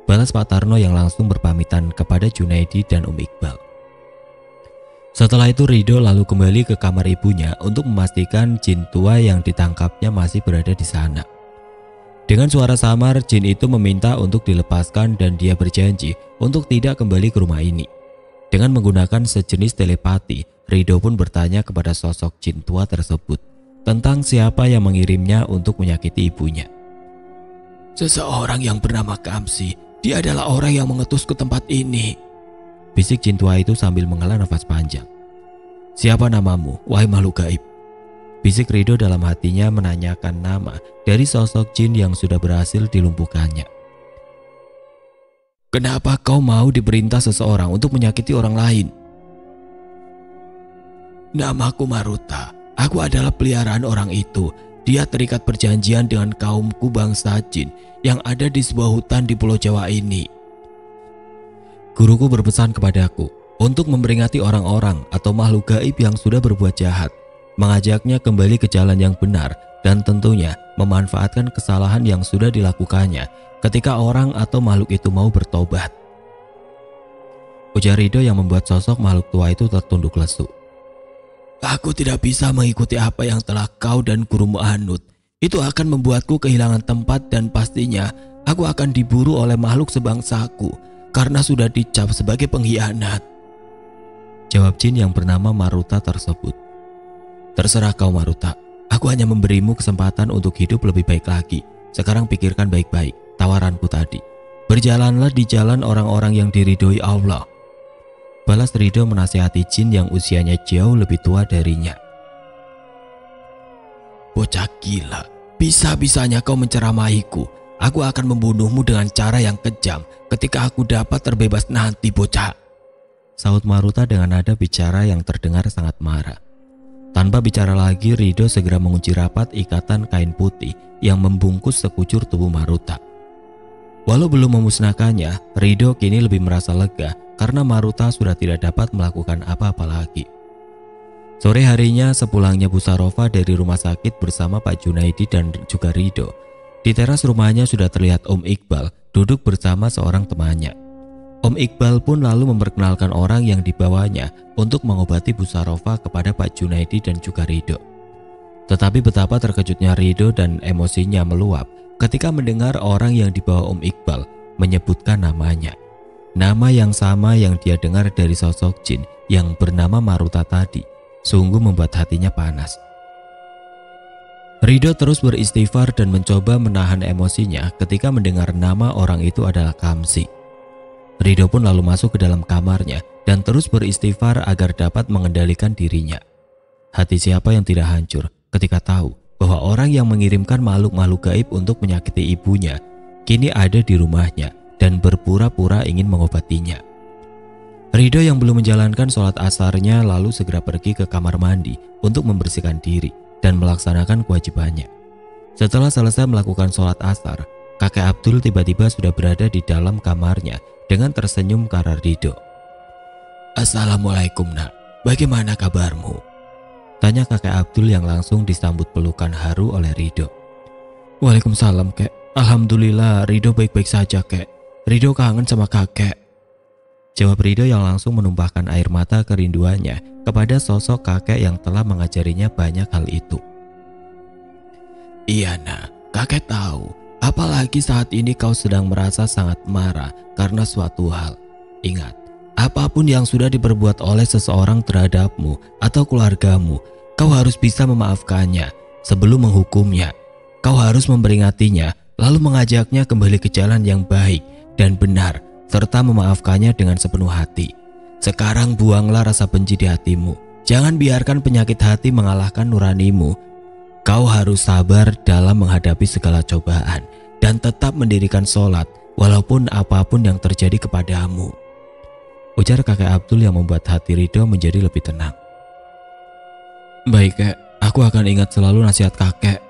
balas Pak Tarno yang langsung berpamitan kepada Junaidi dan Om Iqbal. Setelah itu Rido lalu kembali ke kamar ibunya untuk memastikan jin tua yang ditangkapnya masih berada di sana. Dengan suara samar, jin itu meminta untuk dilepaskan dan dia berjanji untuk tidak kembali ke rumah ini. Dengan menggunakan sejenis telepati, Rido pun bertanya kepada sosok jin tua tersebut tentang siapa yang mengirimnya untuk menyakiti ibunya. "Seseorang yang bernama Kamsi, dia adalah orang yang mengetus ke tempat ini," bisik jin tua itu sambil menghela nafas panjang. "Siapa namamu, wahai makhluk gaib?" bisik Rido dalam hatinya menanyakan nama dari sosok jin yang sudah berhasil dilumpuhkannya. "Kenapa kau mau diperintah seseorang untuk menyakiti orang lain?" "Namaku Maruta. Aku adalah peliharaan orang itu. Dia terikat perjanjian dengan kaumku bangsa jin yang ada di sebuah hutan di Pulau Jawa ini. Guruku berpesan kepadaku untuk memperingati orang-orang atau makhluk gaib yang sudah berbuat jahat, mengajaknya kembali ke jalan yang benar dan tentunya memanfaatkan kesalahan yang sudah dilakukannya ketika orang atau makhluk itu mau bertobat," ujar Rido yang membuat sosok makhluk tua itu tertunduk lesu. "Aku tidak bisa mengikuti apa yang telah kau dan gurumu anut. Itu akan membuatku kehilangan tempat dan pastinya aku akan diburu oleh makhluk sebangsaku karena sudah dicap sebagai pengkhianat," jawab jin yang bernama Maruta tersebut. "Terserah kau Maruta, aku hanya memberimu kesempatan untuk hidup lebih baik lagi. Sekarang pikirkan baik-baik tawaranku tadi. Berjalanlah di jalan orang-orang yang diridhoi Allah," balas Rido menasihati jin yang usianya jauh lebih tua darinya. "Bocah gila, bisa-bisanya kau menceramahiku. Aku akan membunuhmu dengan cara yang kejam ketika aku dapat terbebas nanti, bocah," saut Maruta dengan nada bicara yang terdengar sangat marah. Tanpa bicara lagi, Rido segera mengunci rapat ikatan kain putih yang membungkus sekujur tubuh Maruta. Walau belum memusnahkannya, Rido kini lebih merasa lega karena Maruta sudah tidak dapat melakukan apa-apa lagi. Sore harinya sepulangnya Bu Sarofa dari rumah sakit bersama Pak Junaidi dan juga Rido, di teras rumahnya sudah terlihat Om Iqbal duduk bersama seorang temannya. Om Iqbal pun lalu memperkenalkan orang yang dibawanya untuk mengobati Bu Sarofa kepada Pak Junaidi dan juga Rido. Tetapi betapa terkejutnya Rido dan emosinya meluap ketika mendengar orang yang dibawa Om Iqbal menyebutkan namanya. Nama yang sama yang dia dengar dari sosok jin yang bernama Maruta tadi sungguh membuat hatinya panas. Rido terus beristighfar dan mencoba menahan emosinya ketika mendengar nama orang itu adalah Kamsi. Rido pun lalu masuk ke dalam kamarnya dan terus beristighfar agar dapat mengendalikan dirinya. Hati siapa yang tidak hancur ketika tahu bahwa orang yang mengirimkan makhluk-makhluk gaib untuk menyakiti ibunya kini ada di rumahnya dan berpura-pura ingin mengobatinya. Rido yang belum menjalankan sholat asarnya lalu segera pergi ke kamar mandi untuk membersihkan diri dan melaksanakan kewajibannya. Setelah selesai melakukan sholat asar, kakek Abdul tiba-tiba sudah berada di dalam kamarnya dengan tersenyum ke arah Rido. "Assalamualaikum nak, bagaimana kabarmu?" Tanya kakek Abdul yang langsung disambut pelukan haru oleh Ridho. Waalaikumsalam kek. Alhamdulillah Ridho baik-baik saja kek. Ridho kangen sama kakek. Jawab Ridho yang langsung menumpahkan air mata kerinduannya kepada sosok kakek yang telah mengajarinya banyak hal itu. Iya nak, kakek tahu. Apalagi saat ini kau sedang merasa sangat marah karena suatu hal. Ingat, apapun yang sudah diperbuat oleh seseorang terhadapmu atau keluargamu, kau harus bisa memaafkannya sebelum menghukumnya. Kau harus memperingatinya, lalu mengajaknya kembali ke jalan yang baik dan benar, serta memaafkannya dengan sepenuh hati. Sekarang buanglah rasa benci di hatimu. Jangan biarkan penyakit hati mengalahkan nuranimu. Kau harus sabar dalam menghadapi segala cobaan dan tetap mendirikan sholat walaupun apapun yang terjadi kepadamu. Ujar kakek Abdul yang membuat hati Ridho menjadi lebih tenang. Baik kek, aku akan ingat selalu nasihat kakek.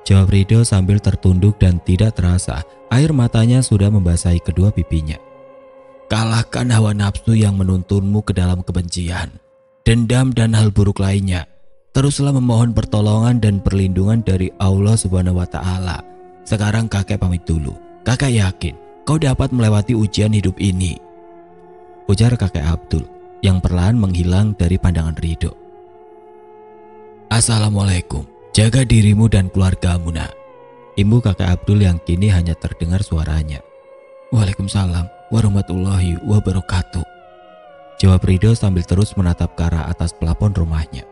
Jawab Ridho sambil tertunduk dan tidak terasa air matanya sudah membasahi kedua pipinya. Kalahkan hawa nafsu yang menuntunmu ke dalam kebencian, dendam dan hal buruk lainnya. Teruslah memohon pertolongan dan perlindungan dari Allah Subhanahu wa Ta'ala. Sekarang kakek pamit dulu. Kakek yakin kau dapat melewati ujian hidup ini. Ujar kakek Abdul yang perlahan menghilang dari pandangan Ridho. Assalamualaikum. Jaga dirimu dan keluargamu nak. Imbu kakek Abdul yang kini hanya terdengar suaranya. Waalaikumsalam warahmatullahi wabarakatuh. Jawab Ridho sambil terus menatap ke arah atas pelapon rumahnya.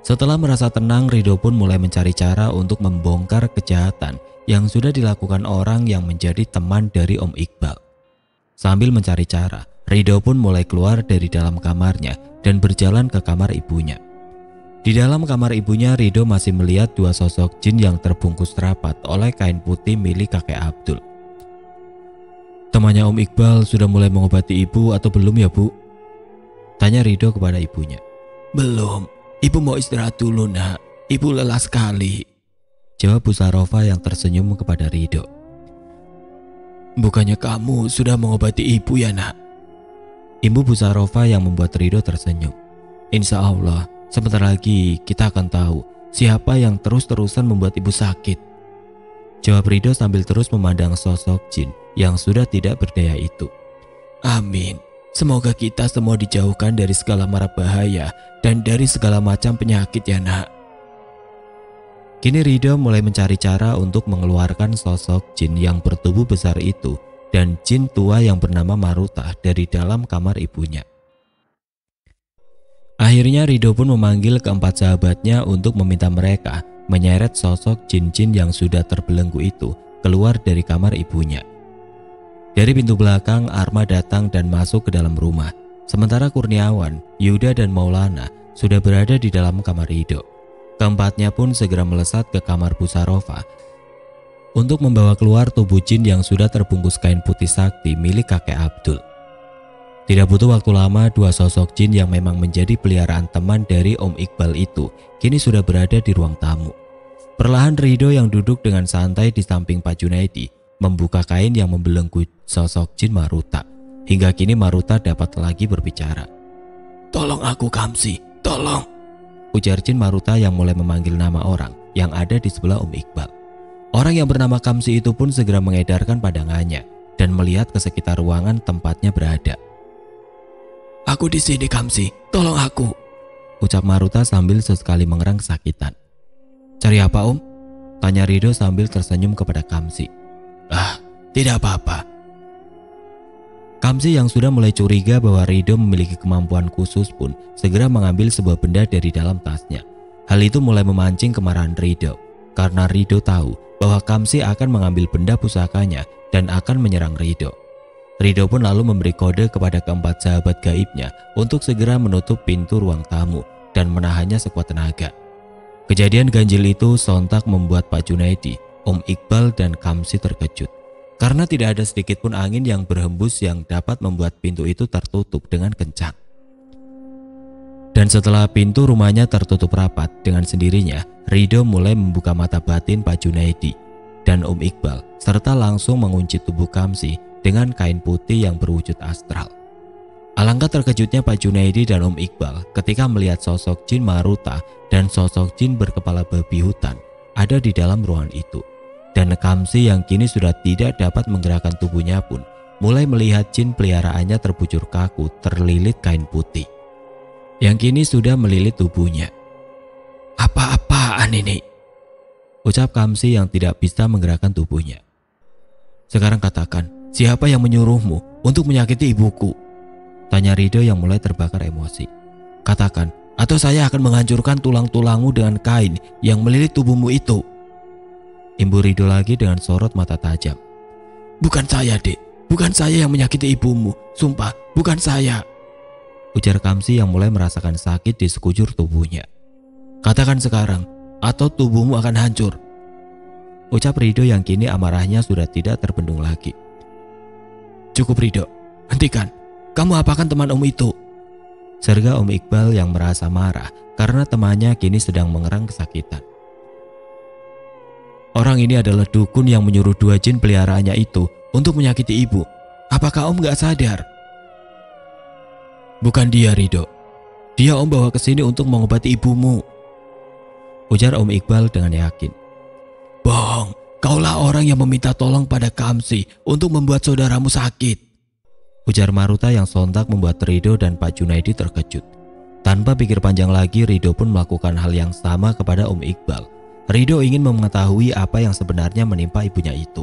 Setelah merasa tenang, Ridho pun mulai mencari cara untuk membongkar kejahatan yang sudah dilakukan orang yang menjadi teman dari Om Iqbal. Sambil mencari cara, Ridho pun mulai keluar dari dalam kamarnya dan berjalan ke kamar ibunya. Di dalam kamar ibunya, Ridho masih melihat dua sosok jin yang terbungkus rapat oleh kain putih milik kakek Abdul. Temannya Om Iqbal sudah mulai mengobati ibu atau belum ya bu? Tanya Ridho kepada ibunya. Belum, ibu mau istirahat dulu nak, ibu lelah sekali. Jawab Bu Sarofa yang tersenyum kepada Ridho. Bukannya kamu sudah mengobati ibu ya nak? Ibu Bu Sarofa yang membuat Ridho tersenyum. Insya Allah, sebentar lagi kita akan tahu siapa yang terus-terusan membuat ibu sakit. Jawab Ridho sambil terus memandang sosok jin yang sudah tidak berdaya itu. Amin. Semoga kita semua dijauhkan dari segala mara bahaya dan dari segala macam penyakit ya nak. Kini Ridho mulai mencari cara untuk mengeluarkan sosok jin yang bertubuh besar itu dan jin tua yang bernama Maruta dari dalam kamar ibunya. Akhirnya Ridho pun memanggil keempat sahabatnya untuk meminta mereka menyeret sosok jin-jin yang sudah terbelenggu itu keluar dari kamar ibunya. Dari pintu belakang, Arma datang dan masuk ke dalam rumah. Sementara Kurniawan, Yuda dan Maulana sudah berada di dalam kamar Ridho. Keempatnya pun segera melesat ke kamar Bu Sarofa untuk membawa keluar tubuh jin yang sudah terbungkus kain putih sakti milik kakek Abdul. Tidak butuh waktu lama, dua sosok jin yang memang menjadi peliharaan teman dari Om Iqbal itu kini sudah berada di ruang tamu. Perlahan Ridho yang duduk dengan santai di samping Pak Junaidi membuka kain yang membelenggu sosok jin Maruta. Hingga kini Maruta dapat lagi berbicara. Tolong aku Kamsi, tolong. Ujar jin Maruta yang mulai memanggil nama orang yang ada di sebelah Om Iqbal. Orang yang bernama Kamsi itu pun segera mengedarkan pandangannya dan melihat ke sekitar ruangan tempatnya berada. Aku di sini Kamsi, tolong aku. Ucap Maruta sambil sesekali mengerang kesakitan. Cari apa Om? Tanya Ridho sambil tersenyum kepada Kamsi. Tidak apa-apa. Kamsi yang sudah mulai curiga bahwa Ridho memiliki kemampuan khusus pun segera mengambil sebuah benda dari dalam tasnya. Hal itu mulai memancing kemarahan Ridho, karena Ridho tahu bahwa Kamsi akan mengambil benda pusakanya dan akan menyerang Ridho. Ridho pun lalu memberi kode kepada keempat sahabat gaibnya untuk segera menutup pintu ruang tamu dan menahannya sekuat tenaga. Kejadian ganjil itu sontak membuat Pak Junaidi, Om Iqbal dan Kamsi terkejut. Karena tidak ada sedikit pun angin yang berhembus yang dapat membuat pintu itu tertutup dengan kencang. Dan setelah pintu rumahnya tertutup rapat dengan sendirinya, Ridho mulai membuka mata batin Pak Junaidi dan Om Iqbal serta langsung mengunci tubuh Kamsi dengan kain putih yang berwujud astral. Alangkah terkejutnya Pak Junaidi dan Om Iqbal ketika melihat sosok jin Maruta dan sosok jin berkepala babi hutan ada di dalam ruangan itu. Dan Kamsi yang kini sudah tidak dapat menggerakkan tubuhnya pun mulai melihat jin peliharaannya terbujur kaku terlilit kain putih yang kini sudah melilit tubuhnya. "Apa-apaan ini?" ucap Kamsi yang tidak bisa menggerakkan tubuhnya. "Sekarang katakan, siapa yang menyuruhmu untuk menyakiti ibuku?" tanya Rido yang mulai terbakar emosi. "Katakan, atau saya akan menghancurkan tulang-tulangmu dengan kain yang melilit tubuhmu itu." Imbu Rido lagi dengan sorot mata tajam. "Bukan saya, Dek. Bukan saya yang menyakiti ibumu. Sumpah, bukan saya," ujar Kamsi yang mulai merasakan sakit di sekujur tubuhnya. "Katakan sekarang, atau tubuhmu akan hancur," ucap Rido yang kini amarahnya sudah tidak terbendung lagi. "Cukup Rido, hentikan. Kamu apakan teman Om itu?" serga Om Iqbal yang merasa marah karena temannya kini sedang mengerang kesakitan. "Orang ini adalah dukun yang menyuruh dua jin peliharaannya itu untuk menyakiti ibu. Apakah Om gak sadar?" "Bukan dia, Rido. Dia Om bawa ke sini untuk mengobati ibumu," ujar Om Iqbal dengan yakin. "Bohong, kaulah orang yang meminta tolong pada Kamsi untuk membuat saudaramu sakit," ujar Maruta yang sontak membuat Rido dan Pak Junaidi terkejut. Tanpa pikir panjang lagi, Rido pun melakukan hal yang sama kepada Om Iqbal. Rido ingin mengetahui apa yang sebenarnya menimpa ibunya itu.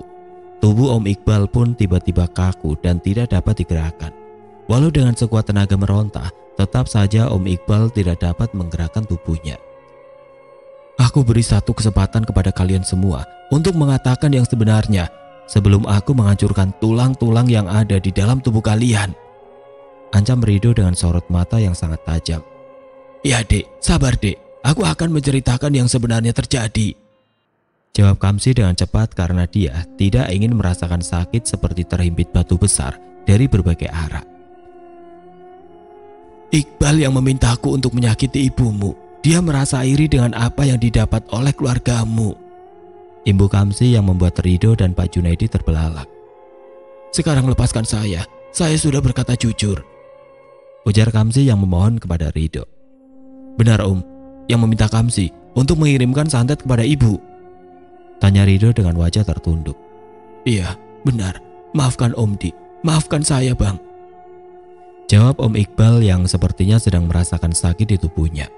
Tubuh Om Iqbal pun tiba-tiba kaku dan tidak dapat digerakkan. Walau dengan sekuat tenaga meronta, tetap saja Om Iqbal tidak dapat menggerakkan tubuhnya. "Aku beri satu kesempatan kepada kalian semua untuk mengatakan yang sebenarnya sebelum aku menghancurkan tulang-tulang yang ada di dalam tubuh kalian," ancam Rido dengan sorot mata yang sangat tajam. "Ya Dek, sabar Dek. Aku akan menceritakan yang sebenarnya terjadi," jawab Kamsi dengan cepat karena dia tidak ingin merasakan sakit seperti terhimpit batu besar dari berbagai arah. "Iqbal yang memintaku untuk menyakiti ibumu. Dia merasa iri dengan apa yang didapat oleh keluargamu," imbu Kamsi yang membuat Rido dan Pak Junaidi terbelalak. "Sekarang lepaskan saya sudah berkata jujur," ujar Kamsi yang memohon kepada Rido. "Benar Om, yang meminta Kamsi untuk mengirimkan santet kepada ibu?" tanya Rido dengan wajah tertunduk. "Iya, benar. Maafkan Om Di, maafkan saya Bang," jawab Om Iqbal yang sepertinya sedang merasakan sakit di tubuhnya.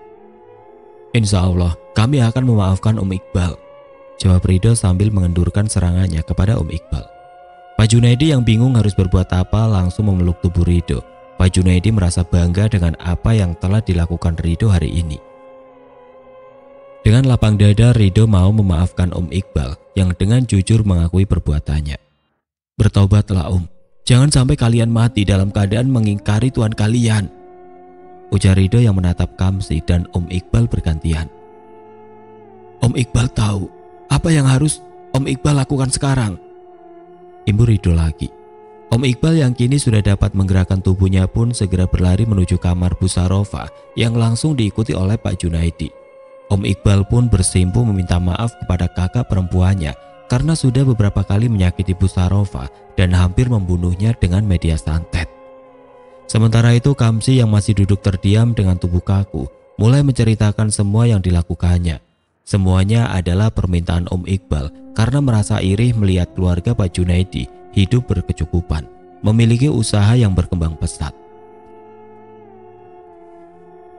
"Insya Allah kami akan memaafkan Om Iqbal," jawab Rido sambil mengendurkan serangannya kepada Om Iqbal. Pak Junaidi yang bingung harus berbuat apa langsung memeluk tubuh Rido. Pak Junaidi merasa bangga dengan apa yang telah dilakukan Rido hari ini. Dengan lapang dada, Rido mau memaafkan Om Iqbal yang dengan jujur mengakui perbuatannya. "Bertobatlah Om, jangan sampai kalian mati dalam keadaan mengingkari Tuhan kalian," ujar Rido yang menatap Kamsi dan Om Iqbal bergantian. "Om Iqbal tahu apa yang harus Om Iqbal lakukan sekarang," imbu Rido lagi. Om Iqbal yang kini sudah dapat menggerakkan tubuhnya pun segera berlari menuju kamar Bu Sarofa yang langsung diikuti oleh Pak Junaidi. Om Iqbal pun bersimpuh meminta maaf kepada kakak perempuannya karena sudah beberapa kali menyakiti Bu Sarofa dan hampir membunuhnya dengan media santet. Sementara itu Kamsi yang masih duduk terdiam dengan tubuh kaku mulai menceritakan semua yang dilakukannya. Semuanya adalah permintaan Om Iqbal karena merasa iri melihat keluarga Pak Junaidi hidup berkecukupan, memiliki usaha yang berkembang pesat.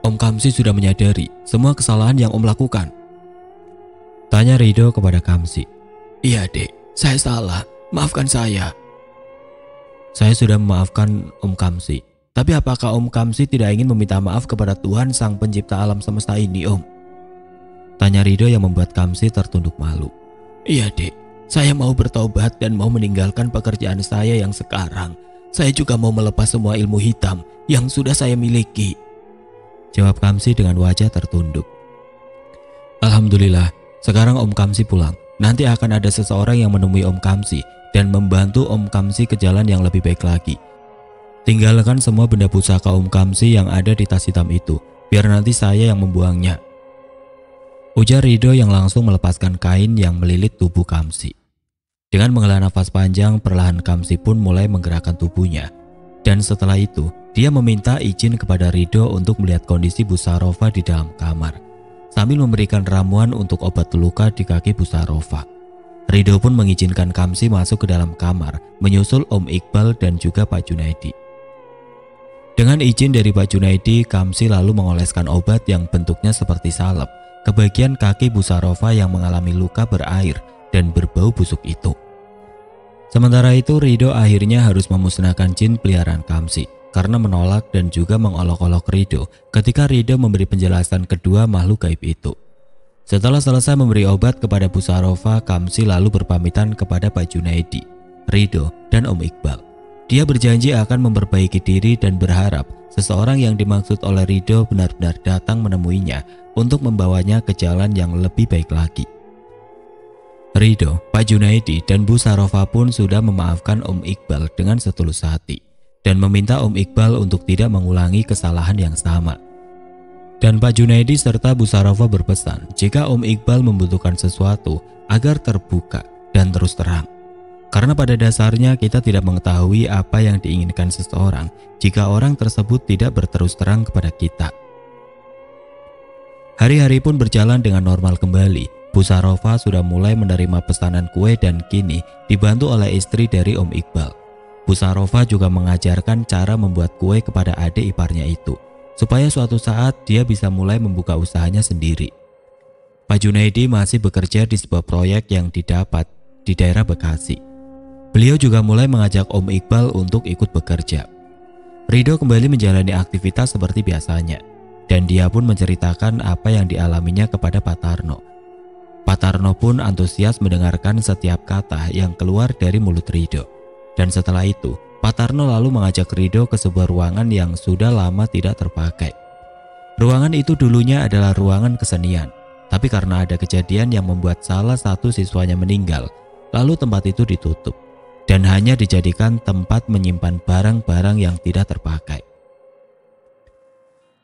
"Om Kamsi sudah menyadari semua kesalahan yang Om lakukan?" tanya Rido kepada Kamsi. "Iya Dek, saya salah, maafkan saya." "Saya sudah memaafkan Om Kamsi. Tapi apakah Om Kamsi tidak ingin meminta maaf kepada Tuhan Sang Pencipta alam semesta ini Om?" tanya Rido yang membuat Kamsi tertunduk malu. "Iya Dek, saya mau bertobat dan mau meninggalkan pekerjaan saya yang sekarang. Saya juga mau melepas semua ilmu hitam yang sudah saya miliki," jawab Kamsi dengan wajah tertunduk. "Alhamdulillah, sekarang Om Kamsi pulang. Nanti akan ada seseorang yang menemui Om Kamsi dan membantu Om Kamsi ke jalan yang lebih baik lagi. Tinggalkan semua benda pusaka Om Kamsi yang ada di tas hitam itu, biar nanti saya yang membuangnya," ujar Rido yang langsung melepaskan kain yang melilit tubuh Kamsi. Dengan menghela nafas panjang, perlahan Kamsi pun mulai menggerakkan tubuhnya. Dan setelah itu, dia meminta izin kepada Ridho untuk melihat kondisi Bu Sarofa di dalam kamar, sambil memberikan ramuan untuk obat luka di kaki Bu Sarofa. Ridho pun mengizinkan Kamsi masuk ke dalam kamar, menyusul Om Iqbal dan juga Pak Junaidi. Dengan izin dari Pak Junaidi, Kamsi lalu mengoleskan obat yang bentuknya seperti salep ke bagian kaki Bu Sarofa yang mengalami luka berair dan berbau busuk itu. Sementara itu, Ridho akhirnya harus memusnahkan jin peliharaan Kamsi karena menolak dan juga mengolok-olok Ridho ketika Ridho memberi penjelasan kedua makhluk gaib itu. Setelah selesai memberi obat kepada Bu Sarofa, Kamsi lalu berpamitan kepada Pak Junaidi, Ridho, dan Om Iqbal. Dia berjanji akan memperbaiki diri dan berharap seseorang yang dimaksud oleh Ridho benar-benar datang menemuinya untuk membawanya ke jalan yang lebih baik lagi. Ridho, Pak Junaidi, dan Bu Sarofa pun sudah memaafkan Om Iqbal dengan setulus hati dan meminta Om Iqbal untuk tidak mengulangi kesalahan yang sama. Dan Pak Junaidi serta Bu Sarofa berpesan jika Om Iqbal membutuhkan sesuatu agar terbuka dan terus terang. Karena pada dasarnya kita tidak mengetahui apa yang diinginkan seseorang jika orang tersebut tidak berterus terang kepada kita. Hari-hari pun berjalan dengan normal kembali. Bu Sarofa sudah mulai menerima pesanan kue dan kini dibantu oleh istri dari Om Iqbal. Bu Sarofa juga mengajarkan cara membuat kue kepada adik iparnya itu, supaya suatu saat dia bisa mulai membuka usahanya sendiri. Pak Junaidi masih bekerja di sebuah proyek yang didapat di daerah Bekasi. Beliau juga mulai mengajak Om Iqbal untuk ikut bekerja. Ridho kembali menjalani aktivitas seperti biasanya, dan dia pun menceritakan apa yang dialaminya kepada Pak Tarno. Pak Tarno pun antusias mendengarkan setiap kata yang keluar dari mulut Ridho. Dan setelah itu, Pak Tarno lalu mengajak Ridho ke sebuah ruangan yang sudah lama tidak terpakai. Ruangan itu dulunya adalah ruangan kesenian, tapi karena ada kejadian yang membuat salah satu siswanya meninggal, lalu tempat itu ditutup dan hanya dijadikan tempat menyimpan barang-barang yang tidak terpakai.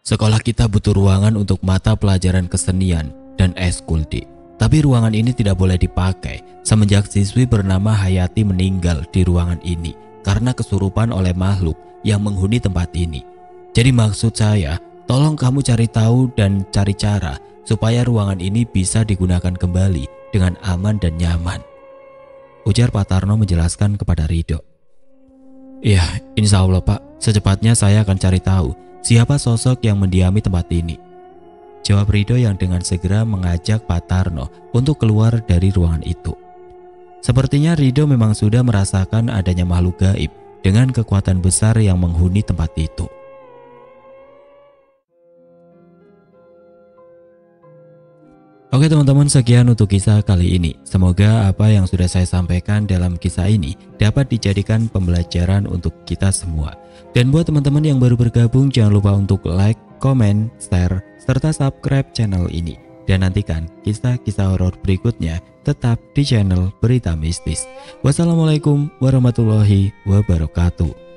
Sekolah kita butuh ruangan untuk mata pelajaran kesenian dan eskul, Dik. Tapi ruangan ini tidak boleh dipakai semenjak siswi bernama Hayati meninggal di ruangan ini karena kesurupan oleh makhluk yang menghuni tempat ini. Jadi maksud saya, tolong kamu cari tahu dan cari cara supaya ruangan ini bisa digunakan kembali dengan aman dan nyaman, ujar Pak Tarno menjelaskan kepada Ridho. Iya, insya Allah Pak, secepatnya saya akan cari tahu siapa sosok yang mendiami tempat ini, jawab Ridho yang dengan segera mengajak Pak Tarno untuk keluar dari ruangan itu. Sepertinya Ridho memang sudah merasakan adanya makhluk gaib dengan kekuatan besar yang menghuni tempat itu. Oke teman-teman, sekian untuk kisah kali ini. Semoga apa yang sudah saya sampaikan dalam kisah ini dapat dijadikan pembelajaran untuk kita semua. Dan buat teman-teman yang baru bergabung, jangan lupa untuk like, komen, share, serta subscribe channel ini. Dan nantikan kisah-kisah horor berikutnya tetap di channel Berita Mistis. Wassalamualaikum warahmatullahi wabarakatuh.